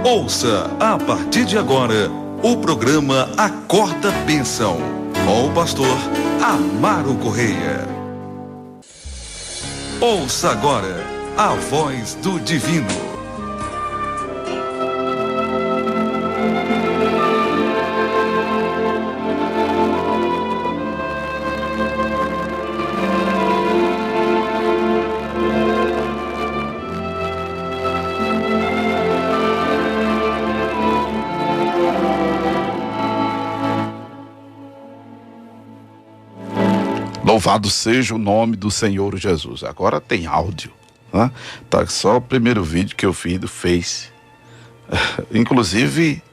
Ouça a partir de agora o programa Acorda Bênção, com o pastor Amaro Correia. Ouça agora a voz do divino. Louvado seja o nome do Senhor Jesus. Agora tem áudio, né? Tá só o primeiro vídeo que eu fiz do Face. Inclusive,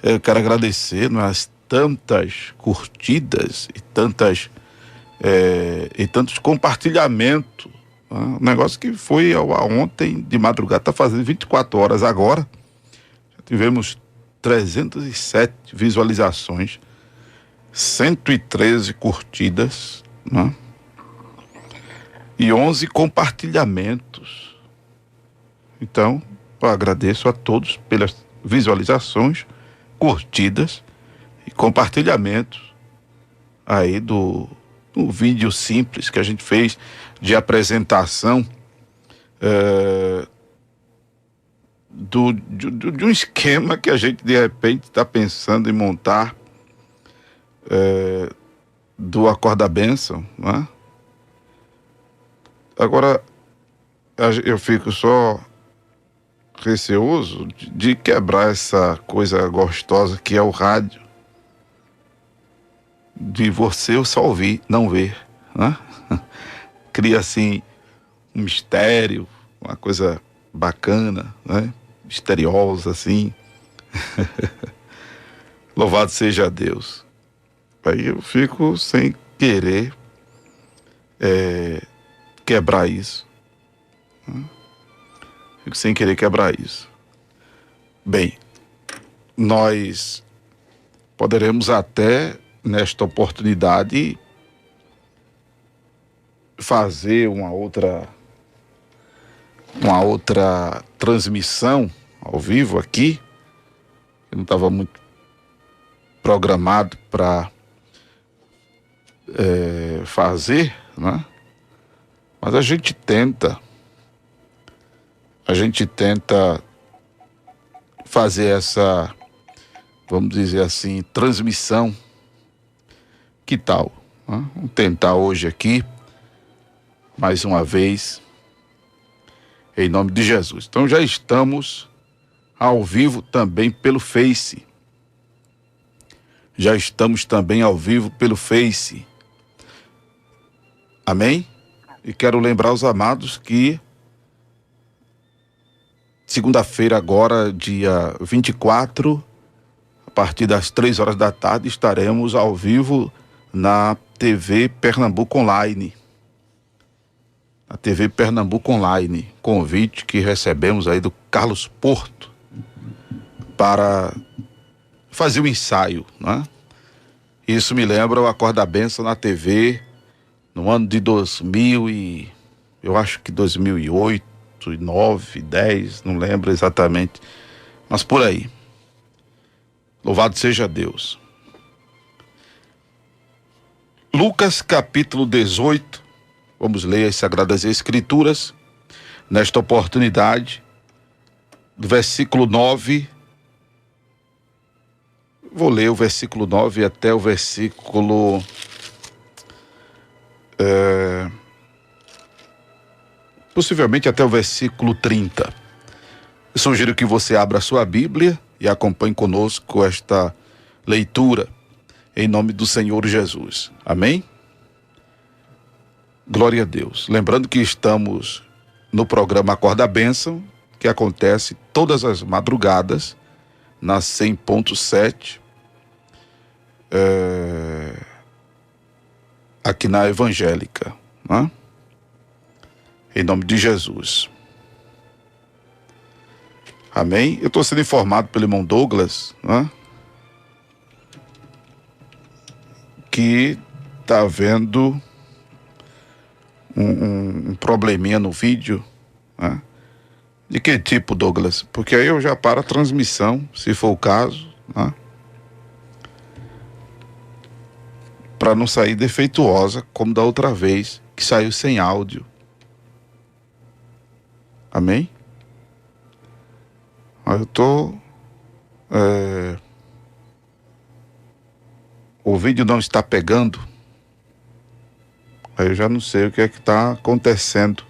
eu quero agradecer, né, as tantas curtidas e tantos compartilhamentos. Né? Um negócio que foi ontem de madrugada, tá fazendo 24 horas agora. Já tivemos 307 visualizações, 113 curtidas, né? E 11 compartilhamentos. Então, eu agradeço a todos pelas visualizações, curtidas e compartilhamentos aí do vídeo simples que a gente fez de apresentação de um esquema que a gente de repente está pensando em montar do Acorda Bênção, né? Agora, eu fico só receoso de quebrar essa coisa gostosa que é o rádio, de você só ouvir, não ver, né? Cria assim um mistério, uma coisa bacana, né? Misteriosa assim. Louvado seja Deus. Aí eu fico sem querer quebrar isso. Fico sem querer quebrar isso. Bem, nós poderemos até, nesta oportunidade, fazer uma outra transmissão ao vivo aqui. Eu não estava muito programado para fazer, né? Mas a gente tenta fazer essa, vamos dizer assim, transmissão. Que tal, né? Vamos tentar hoje aqui, mais uma vez, em nome de Jesus. Então já estamos ao vivo também pelo Face. Já estamos também ao vivo pelo Face. Amém? E quero lembrar os amados que segunda-feira agora, dia 24, a partir das 3 horas da tarde, estaremos ao vivo na TV Pernambuco Online. A TV Pernambuco Online. Convite que recebemos aí do Carlos Porto para fazer um ensaio, né? Isso me lembra o Acorda Bênção na TV no ano de 2000 e eu acho que 2008, 2009, 10, não lembro exatamente, mas por aí. Louvado seja Deus. Lucas capítulo 18, vamos ler as Sagradas Escrituras, nesta oportunidade, do versículo 9, vou ler o versículo 9 até o versículo possivelmente até o versículo 30. Eu sugiro que você abra a sua Bíblia e acompanhe conosco esta leitura, em nome do Senhor Jesus. Amém? Glória a Deus. Lembrando que estamos no programa Acorda Bênção, que acontece todas as madrugadas, na 100.7, aqui na Evangélica, né? Em nome de Jesus. Amém? Eu estou sendo informado pelo irmão Douglas, né, que está havendo um probleminha no vídeo, né? De que tipo, Douglas? Porque aí eu já paro a transmissão, se for o caso, né? Para não sair defeituosa, como da outra vez, que saiu sem áudio. Amém? Mas eu tô... O vídeo não está pegando. Aí eu já não sei o que é que está acontecendo,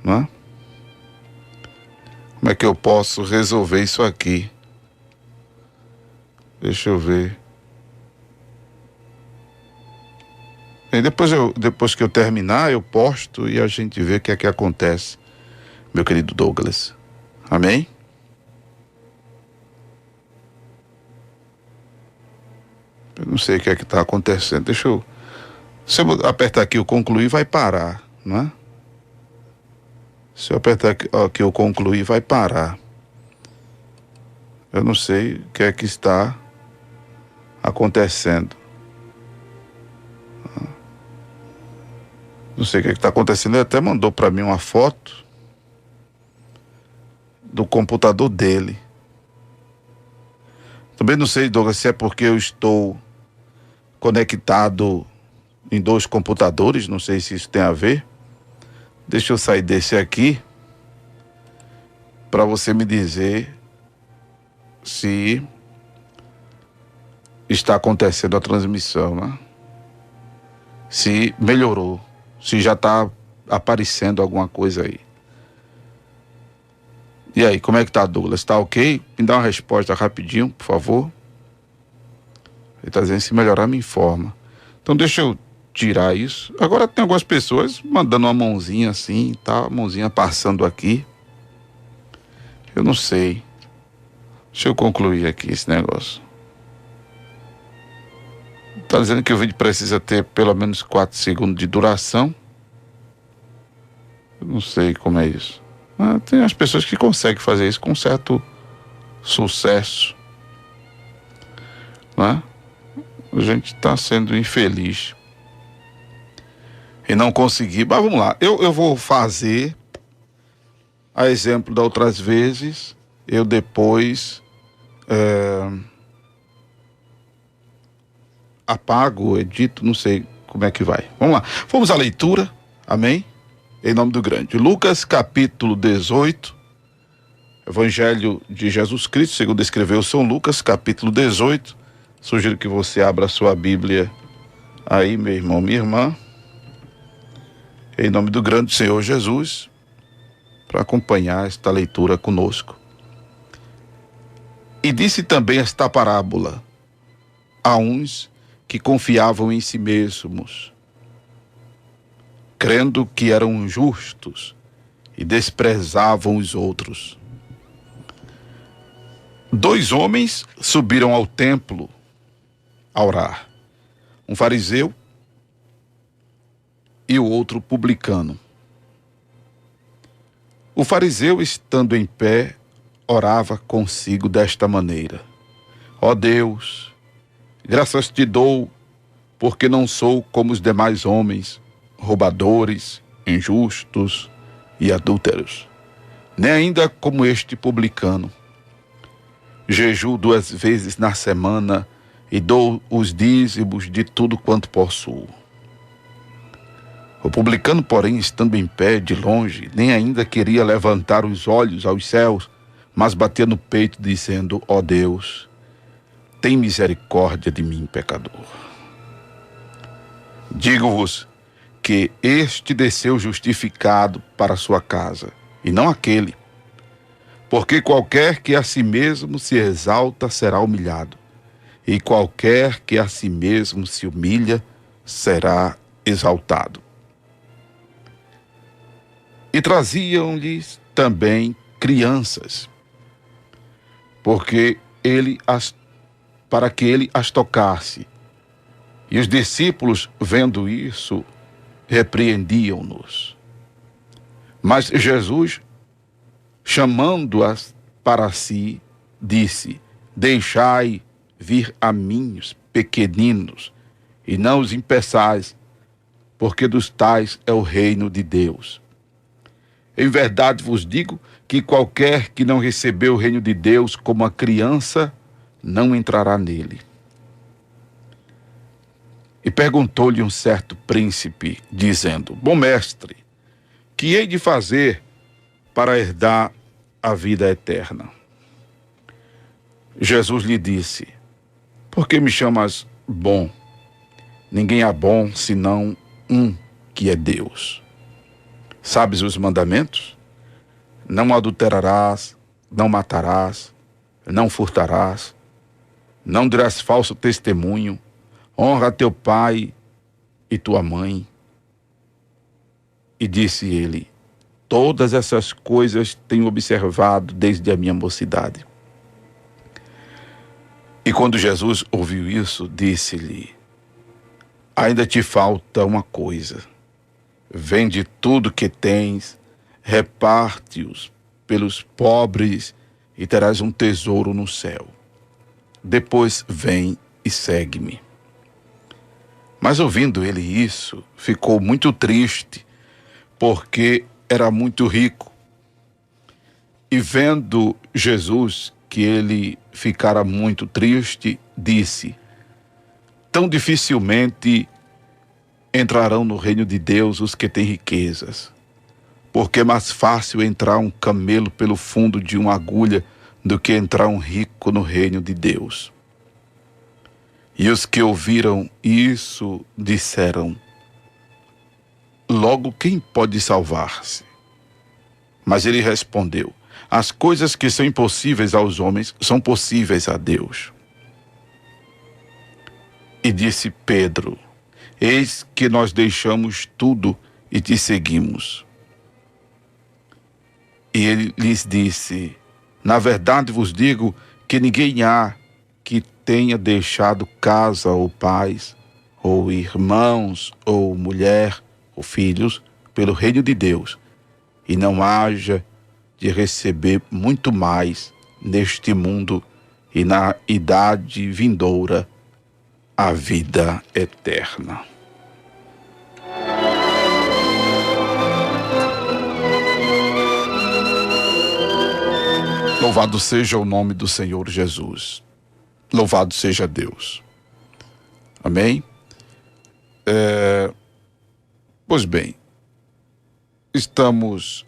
não é? Como é que eu posso resolver isso aqui? Deixa eu ver. E depois que eu terminar, eu posto e a gente vê o que é que acontece, meu querido Douglas. Amém? Eu não sei o que é que está acontecendo. Se eu apertar aqui o concluir, vai parar, não é? Se eu apertar aqui o concluir, vai parar. Eu não sei o que é que está acontecendo. Não sei o que é que está acontecendo. Ele até mandou para mim uma foto do computador dele. Também não sei, Douglas, se é porque eu estou conectado em 2 computadores. Não sei se isso tem a ver. Deixa eu sair desse aqui para você me dizer se está acontecendo a transmissão, né? Se melhorou, se já está aparecendo alguma coisa aí. E aí, como é que tá, Douglas? Está ok? Me dá uma resposta rapidinho, por favor. Ele está dizendo, se melhorar, me informa. Então deixa eu tirar isso. Agora tem algumas pessoas mandando uma mãozinha assim, tá? A mãozinha passando aqui. Eu não sei. Deixa eu concluir aqui esse negócio. Tá dizendo que o vídeo precisa ter pelo menos 4 segundos de duração. Eu não sei como é isso. Mas tem as pessoas que conseguem fazer isso com certo sucesso, né? A gente está sendo infeliz e não conseguir. Mas vamos lá, eu vou fazer a exemplo da outras vezes. Eu depois apago, edito, não sei como é que vai. Vamos lá, vamos à leitura, amém? Em nome do grande. Lucas capítulo 18, Evangelho de Jesus Cristo, segundo escreveu São Lucas, capítulo 18. Sugiro que você abra a sua Bíblia aí, meu irmão, minha irmã, em nome do grande Senhor Jesus, para acompanhar esta leitura conosco. E disse também esta parábola a uns que confiavam em si mesmos, crendo que eram justos e desprezavam os outros. 2 homens subiram ao templo a orar, um fariseu e o outro publicano. O fariseu, estando em pé, orava consigo desta maneira: ó Deus, graças te dou, porque não sou como os demais homens, roubadores, injustos e adúlteros, nem ainda como este publicano. Jejuo 2 vezes na semana e dou os dízimos de tudo quanto possuo. O publicano, porém, estando em pé de longe, nem ainda queria levantar os olhos aos céus, mas batia no peito, dizendo: ó Deus, tem misericórdia de mim, pecador. Digo-vos que este desceu justificado para a sua casa, e não aquele. Porque qualquer que a si mesmo se exalta será humilhado, e qualquer que a si mesmo se humilha será exaltado. E traziam-lhes também crianças, para que ele as tocasse. E os discípulos, vendo isso, repreendiam-nos. Mas Jesus, chamando-as para si, disse: deixai vir a mim os pequeninos, e não os impeçais, porque dos tais é o reino de Deus. Em verdade vos digo que qualquer que não recebeu o reino de Deus como a criança, não entrará nele. E perguntou-lhe um certo príncipe, dizendo: Bom mestre, que hei de fazer para herdar a vida eterna? Jesus lhe disse: Por que me chamas bom? Ninguém é bom senão um, que é Deus. Sabes os mandamentos? Não adulterarás, não matarás, não furtarás, não dirás falso testemunho, honra teu pai e tua mãe. E disse ele: Todas essas coisas tenho observado desde a minha mocidade. E quando Jesus ouviu isso, disse-lhe: Ainda te falta uma coisa. Vende tudo que tens, reparte-os pelos pobres e terás um tesouro no céu. Depois vem e segue-me. Mas ouvindo ele isso, ficou muito triste, porque era muito rico. E vendo Jesus que ele ficara muito triste, disse: Tão dificilmente entrarão no reino de Deus os que têm riquezas, porque é mais fácil entrar um camelo pelo fundo de uma agulha do que entrar um rico no reino de Deus. E os que ouviram isso disseram: Logo, quem pode salvar-se? Mas ele respondeu: As coisas que são impossíveis aos homens são possíveis a Deus. E disse Pedro: Eis que nós deixamos tudo e te seguimos. E ele lhes disse: Na verdade vos digo que ninguém há que tenha deixado casa ou pais, ou irmãos, ou mulher, ou filhos, pelo reino de Deus, e não haja de receber muito mais neste mundo e na idade vindoura a vida eterna. Louvado seja o nome do Senhor Jesus. Louvado seja Deus. Amém? Pois bem, estamos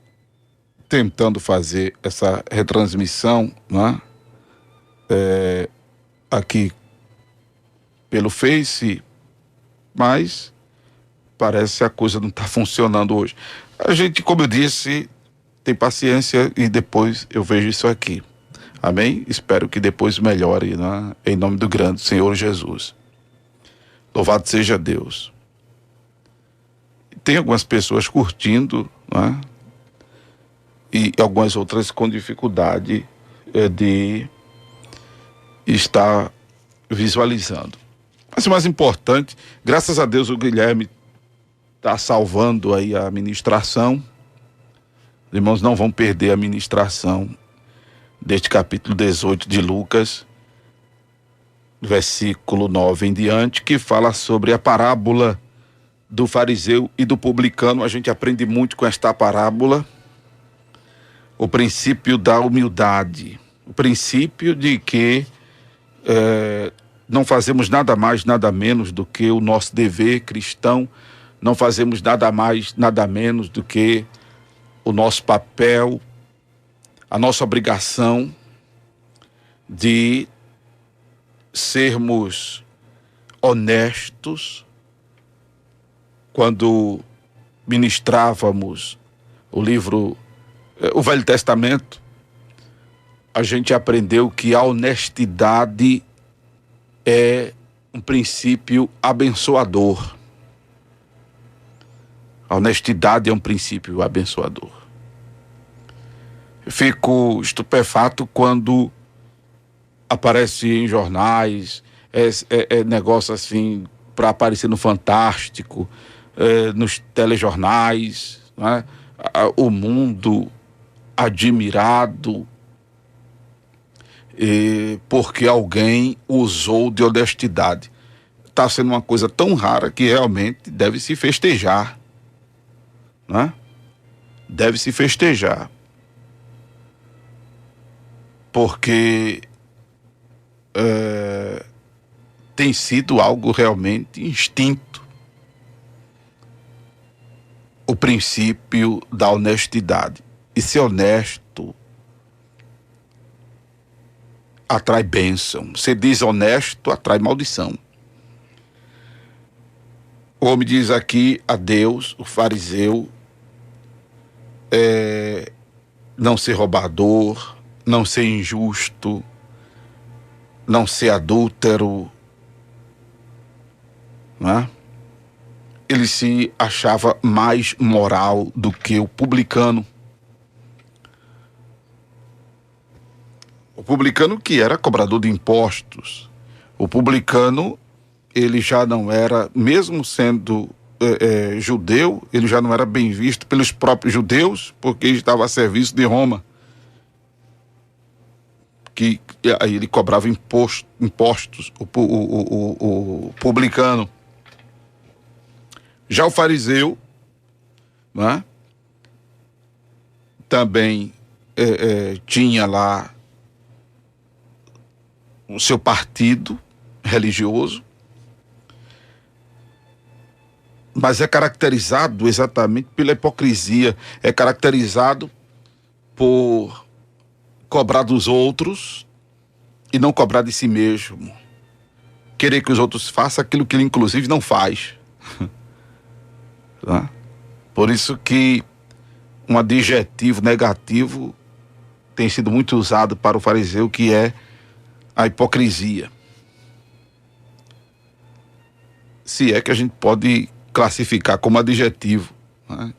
tentando fazer essa retransmissão, né? Aqui pelo Face, mas parece que a coisa não está funcionando hoje. A gente, como eu disse, tem paciência e depois eu vejo isso aqui. Amém? Espero que depois melhore, né? Em nome do grande Senhor Jesus. Louvado seja Deus. Tem algumas pessoas curtindo, né? E algumas outras com dificuldade de estar visualizando. Mas o mais importante, graças a Deus o Guilherme está salvando aí a ministração. Os irmãos não vão perder a ministração deste capítulo 18 de Lucas, versículo 9 em diante, que fala sobre a parábola do fariseu e do publicano. A gente aprende muito com esta parábola o princípio da humildade, o princípio de que não fazemos nada mais, nada menos do que o nosso dever cristão, não fazemos nada mais, nada menos do que o nosso papel, a nossa obrigação de sermos honestos. Quando ministrávamos o livro, o Velho Testamento, a gente aprendeu que a honestidade é um princípio abençoador. A honestidade é um princípio abençoador. Eu fico estupefato quando aparece em jornais, negócio assim, para aparecer no Fantástico, nos telejornais, né? O mundo admirado porque alguém usou de honestidade. Está sendo uma coisa tão rara que realmente deve se festejar, né? Deve se festejar. porque tem sido algo realmente instinto. O princípio da honestidade. E ser honesto atrai bênção. Ser desonesto atrai maldição. O homem diz aqui a Deus, o fariseu, não ser roubador, não ser injusto, não ser adúltero, não é? Ele se achava mais moral do que o publicano. O publicano que era cobrador de impostos. O publicano, ele já não era, mesmo sendo judeu, ele já não era bem visto pelos próprios judeus, porque estava a serviço de Roma. Que aí ele cobrava impostos, o publicano. Já o fariseu, né, também tinha lá o seu partido religioso, mas é caracterizado exatamente pela hipocrisia, é caracterizado por cobrar dos outros e não cobrar de si mesmo, querer que os outros façam aquilo que ele inclusive não faz. Por isso que um adjetivo negativo tem sido muito usado para o fariseu, que é a hipocrisia. Se é que a gente pode classificar como adjetivo, né?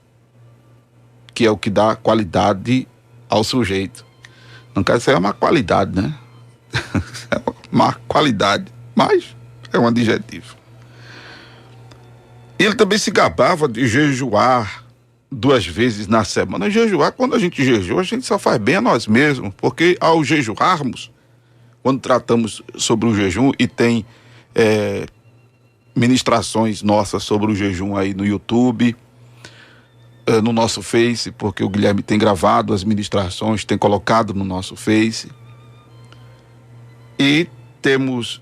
Que é o que dá qualidade ao sujeito. Não quer dizer uma qualidade, né? É uma qualidade, mas é um adjetivo. Ele também se gabava de jejuar 2 vezes na semana. Jejuar, quando a gente jejua, a gente só faz bem a nós mesmos, porque ao jejuarmos, quando tratamos sobre o jejum, e tem ministrações nossas sobre o jejum aí no YouTube, no nosso Face, porque o Guilherme tem gravado as ministrações, tem colocado no nosso Face. E temos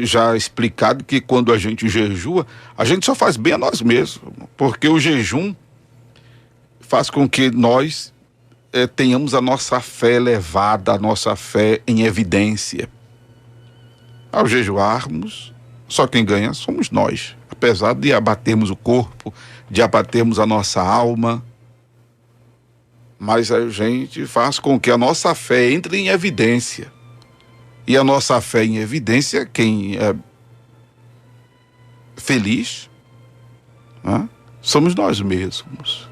já explicado que quando a gente jejua, a gente só faz bem a nós mesmos, porque o jejum faz com que nós tenhamos a nossa fé elevada, a nossa fé em evidência. Ao jejuarmos, só quem ganha somos nós, apesar de abatermos o corpo, de abatermos a nossa alma, mas a gente faz com que a nossa fé entre em evidência. E a nossa fé em evidência, quem é feliz, né, somos nós mesmos.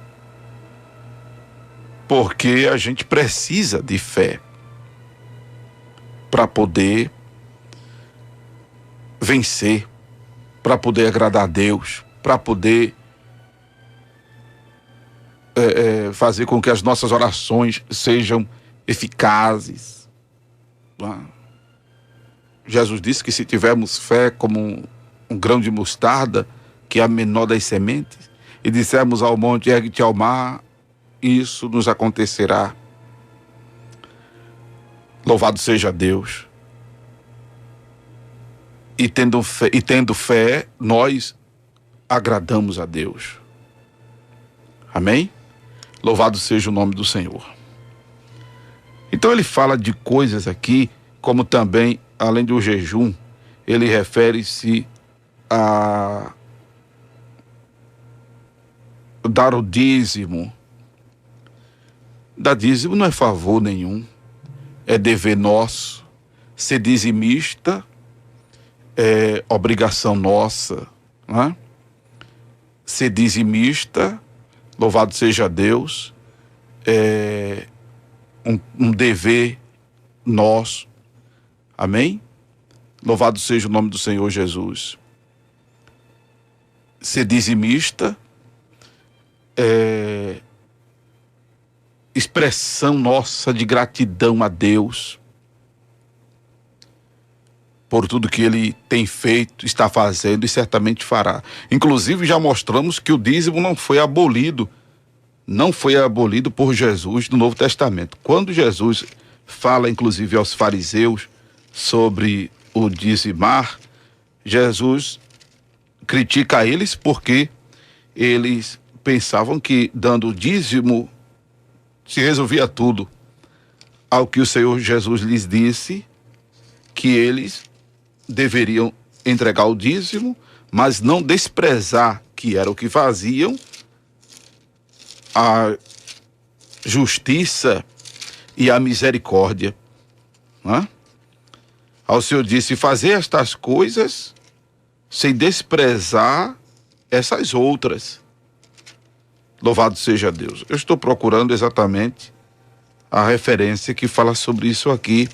Porque a gente precisa de fé para poder vencer, para poder agradar a Deus, para poder fazer com que as nossas orações sejam eficazes. Né? Jesus disse que se tivermos fé como um grão de mostarda, que é a menor das sementes, e dissermos ao monte, ergue-te ao mar, isso nos acontecerá. Louvado seja Deus. E tendo fé, nós agradamos a Deus. Amém? Louvado seja o nome do Senhor. Então ele fala de coisas aqui, como também, além do jejum, ele refere-se a dar o dízimo. Dar dízimo não é favor nenhum, é dever nosso. Ser dizimista é obrigação nossa, né? Ser dizimista, louvado seja Deus, é um dever nosso. Amém? Louvado seja o nome do Senhor Jesus. Ser dizimista é expressão nossa de gratidão a Deus por tudo que Ele tem feito, está fazendo e certamente fará. Inclusive já mostramos que o dízimo não foi abolido por Jesus no Novo Testamento. Quando Jesus fala inclusive aos fariseus sobre o dizimar, Jesus critica eles porque eles pensavam que dando o dízimo se resolvia tudo. Ao que o Senhor Jesus lhes disse que eles deveriam entregar o dízimo, mas não desprezar, que era o que faziam, a justiça e a misericórdia. Né? Ao Senhor disse, fazer estas coisas sem desprezar essas outras. Louvado seja Deus. Eu estou procurando exatamente a referência que fala sobre isso aqui,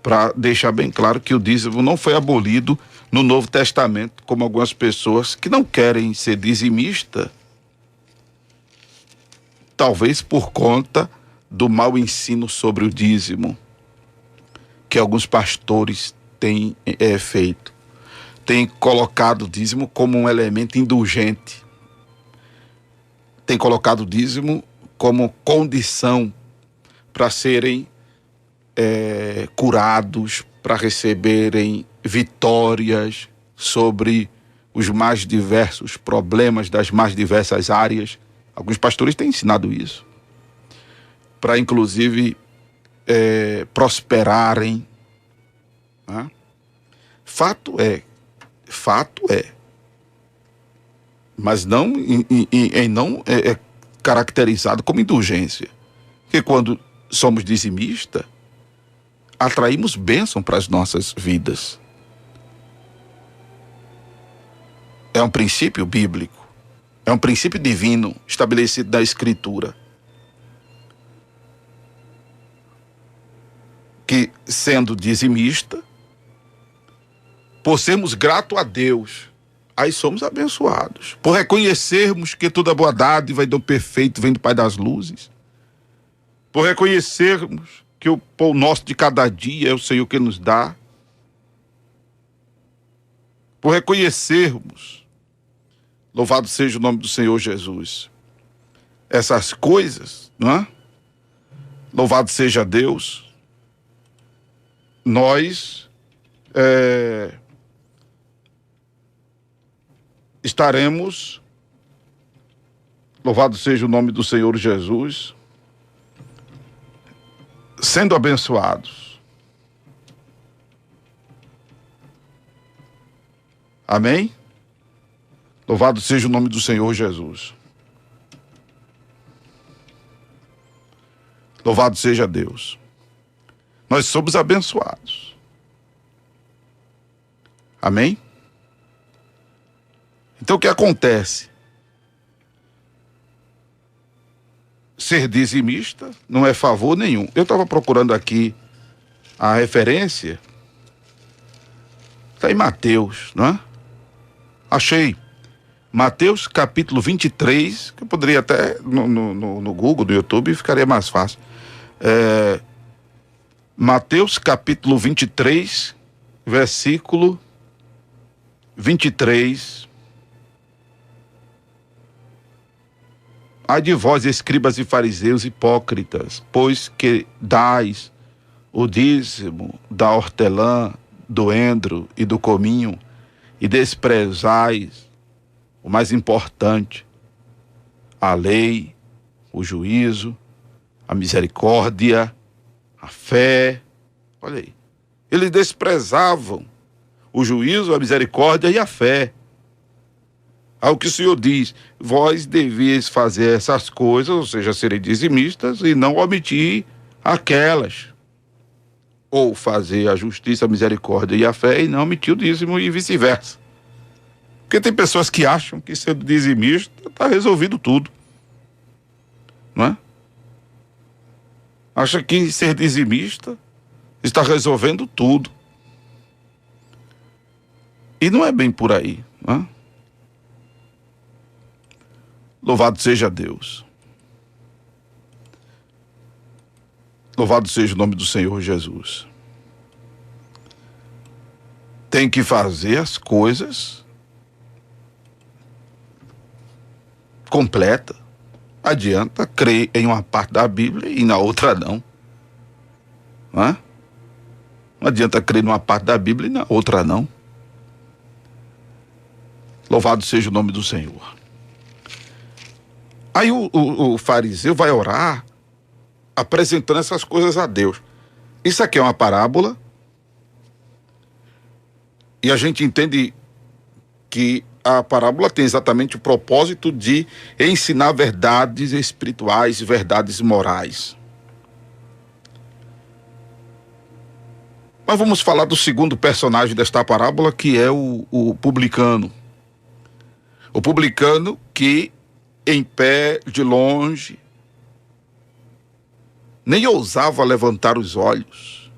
para deixar bem claro que o dízimo não foi abolido no Novo Testamento, como algumas pessoas que não querem ser dizimista, talvez por conta do mau ensino sobre o dízimo que alguns pastores têm feito. Têm colocado o dízimo como um elemento indulgente. Têm colocado o dízimo como condição para serem curados, para receberem vitórias sobre os mais diversos problemas das mais diversas áreas. Alguns pastores têm ensinado isso, para inclusive prosperarem. Né? Fato é, mas não não é caracterizado como indulgência. Porque quando somos dizimistas, atraímos bênção para as nossas vidas. É um princípio bíblico, é um princípio divino estabelecido na Escritura. Que, sendo dizimista, por sermos gratos a Deus, aí somos abençoados. Por reconhecermos que toda boa dádiva e dom perfeito vem do Pai das luzes. Por reconhecermos que o pão nosso de cada dia é o Senhor que nos dá. Por reconhecermos, louvado seja o nome do Senhor Jesus, essas coisas, não é? Louvado seja Deus, nós estaremos, louvado seja o nome do Senhor Jesus, sendo abençoados. Amém? Louvado seja o nome do Senhor Jesus. Louvado seja Deus. Nós somos abençoados. Amém? Então o que acontece? Ser dizimista não é favor nenhum. Eu estava procurando aqui a referência. Está em Mateus, não é? Achei. Mateus capítulo 23, que eu poderia até no Google, no YouTube, ficaria mais fácil. Mateus capítulo 23, versículo 23. Ai de vós, escribas e fariseus hipócritas, pois que dais o dízimo da hortelã, do endro e do cominho, e desprezais o mais importante, a lei, o juízo, a misericórdia, a fé. Olha aí. Eles desprezavam o juízo, a misericórdia e a fé. Ao que o Senhor diz, vós deveis fazer essas coisas, ou seja, serem dizimistas e não omitir aquelas. Ou fazer a justiça, a misericórdia e a fé e não omitir o dízimo e vice-versa. Porque tem pessoas que acham que sendo dizimista está resolvido tudo. Não é? Acha que ser dizimista está resolvendo tudo. E não é bem por aí, não é? Louvado seja Deus. Louvado seja o nome do Senhor Jesus. Tem que fazer as coisas completa. Adianta crer em uma parte da Bíblia e na outra não. Não é? Não adianta crer numa parte da Bíblia e na outra não. Louvado seja o nome do Senhor. Aí o fariseu vai orar apresentando essas coisas a Deus. Isso aqui é uma parábola. E a gente entende que a parábola tem exatamente o propósito de ensinar verdades espirituais, verdades morais. Mas vamos falar do segundo personagem desta parábola, que é o publicano. O publicano que, em pé, de longe, nem ousava levantar os olhos,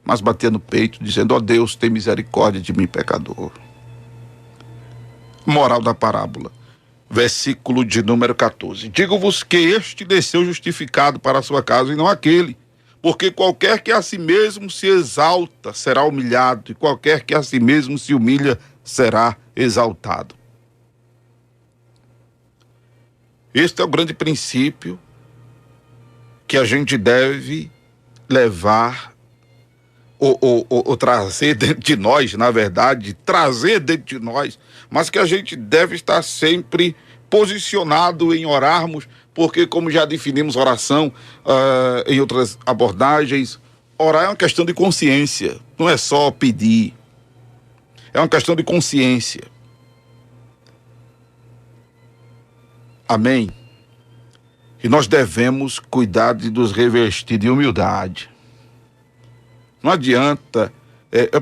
mas batia no peito, dizendo: ó Deus, tem misericórdia de mim, pecador. Moral da parábola, versículo de número 14. Digo-vos que este desceu justificado para a sua casa e não aquele. Porque qualquer que a si mesmo se exalta será humilhado, e qualquer que a si mesmo se humilha será exaltado. Este é o grande princípio que a gente deve levar ou trazer dentro de nós, na verdade, trazer dentro de nós, mas que a gente deve estar sempre posicionado em orarmos, porque, como já definimos oração em outras abordagens, orar é uma questão de consciência, não é só pedir, é uma questão de consciência. Amém? E nós devemos cuidar de nos revestir de humildade. Não adianta,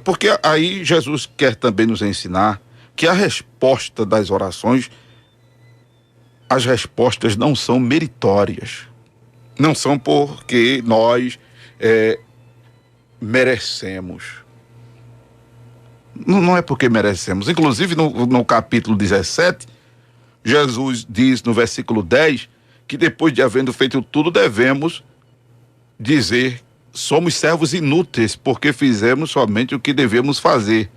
porque aí Jesus quer também nos ensinar que a resposta das orações, as respostas não são meritórias. Não são porque nós merecemos. Não é porque merecemos. Inclusive no capítulo 17, Jesus diz no versículo 10 que depois de havendo feito tudo devemos dizer: somos servos inúteis porque fizemos somente o que devemos fazer.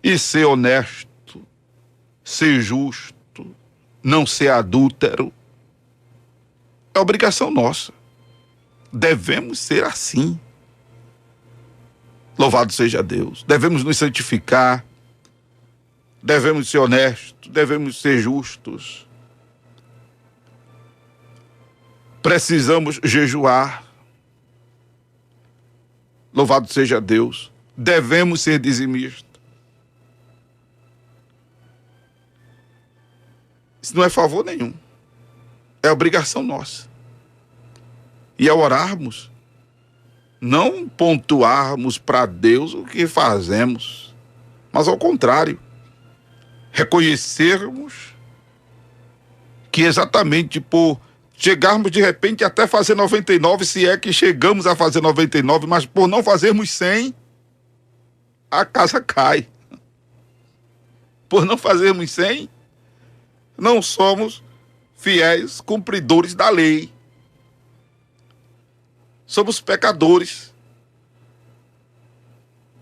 E ser honesto, ser justo, não ser adúltero, é obrigação nossa. Devemos ser assim. Louvado seja Deus. Devemos nos santificar, devemos ser honestos, devemos ser justos. Precisamos jejuar. Louvado seja Deus. Devemos ser dizimistas. Isso não é favor nenhum. É obrigação nossa. E ao orarmos, não pontuarmos para Deus o que fazemos, mas ao contrário, reconhecermos que exatamente por chegarmos de repente até fazer 99, se é que chegamos a fazer 99, mas por não fazermos 100, a casa cai. Por não fazermos 100, não somos fiéis cumpridores da lei. Somos pecadores.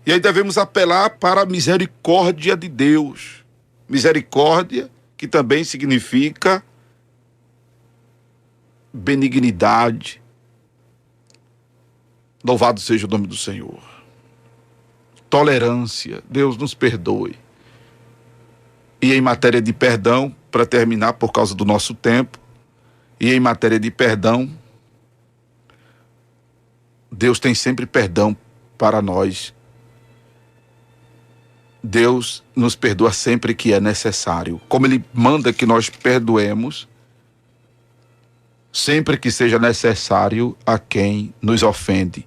E aí devemos apelar para a misericórdia de Deus. Misericórdia, que também significa benignidade. Louvado seja o nome do Senhor. Tolerância. Deus nos perdoe. E em matéria de perdão, para terminar por causa do nosso tempo, e em matéria de perdão, Deus tem sempre perdão para nós. Deus nos perdoa sempre que é necessário. Como Ele manda que nós perdoemos, sempre que seja necessário a quem nos ofende.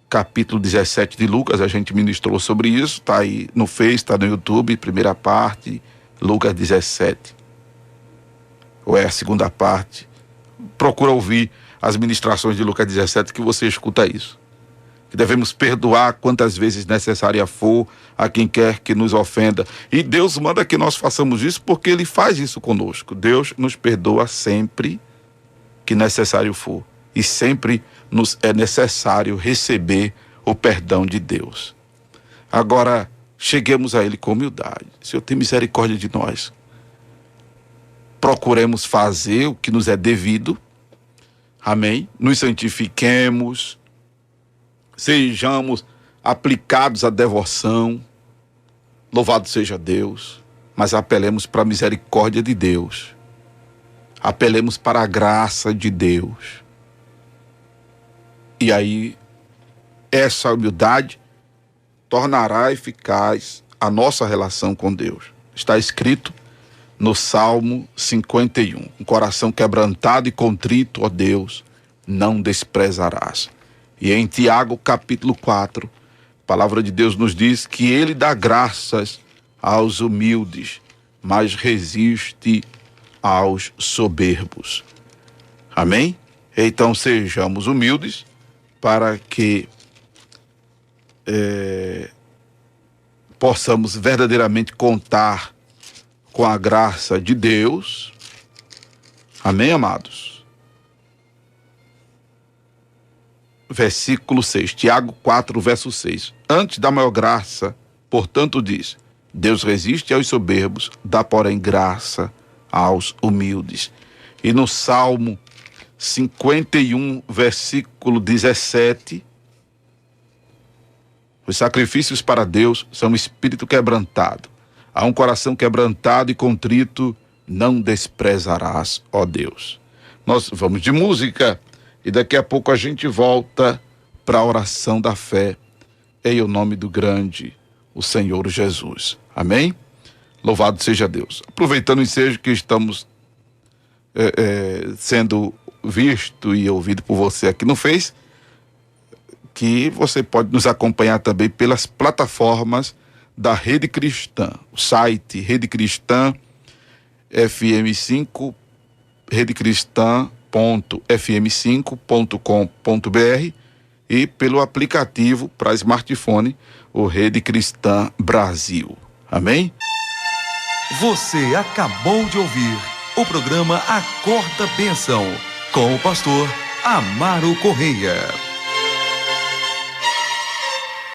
Capítulo 17 de Lucas, a gente ministrou sobre isso, está aí no Face, está no YouTube, primeira parte, Lucas 17. Ou é a segunda parte. Procura ouvir as ministrações de Lucas 17 que você escuta isso. Que devemos perdoar quantas vezes necessária for a quem quer que nos ofenda. E Deus manda que nós façamos isso porque Ele faz isso conosco. Deus nos perdoa sempre que necessário for. E sempre nos é necessário receber o perdão de Deus. Agora, cheguemos a Ele com humildade. Senhor, tem misericórdia de nós. Procuremos fazer o que nos é devido. Amém? Nos santifiquemos. sejamos aplicados à devoção, louvado seja Deus, mas apelemos para a misericórdia de Deus, apelemos para a graça de Deus. E aí, essa humildade tornará eficaz a nossa relação com Deus. Está escrito no Salmo 51, um coração quebrantado e contrito, ó Deus, não desprezarás. E em Tiago capítulo 4, a palavra de Deus nos diz que ele dá graças aos humildes, mas resiste aos soberbos. Amém? Então sejamos humildes para que possamos verdadeiramente contar com a graça de Deus. Amém, amados? Versículo 6, Tiago 4, verso 6. Antes da maior graça, portanto, diz: Deus resiste aos soberbos, dá, porém, graça aos humildes. E no Salmo 51, versículo 17, os sacrifícios para Deus são espírito quebrantado. A um coração quebrantado e contrito não desprezarás, ó Deus. Nós vamos de música e daqui a pouco a gente volta para a oração da fé em o nome do grande, o Senhor Jesus. Amém? Louvado seja Deus. Aproveitando o ensejo que estamos sendo visto e ouvido por você aqui no Face, que você pode nos acompanhar também pelas plataformas da Rede Cristã, o site Rede Cristã FM5, redecristã.fm5.com.br e pelo aplicativo para smartphone, o Rede Cristã Brasil. Amém? Você acabou de ouvir o programa Acorda Bênção, com o pastor Amaro Correia.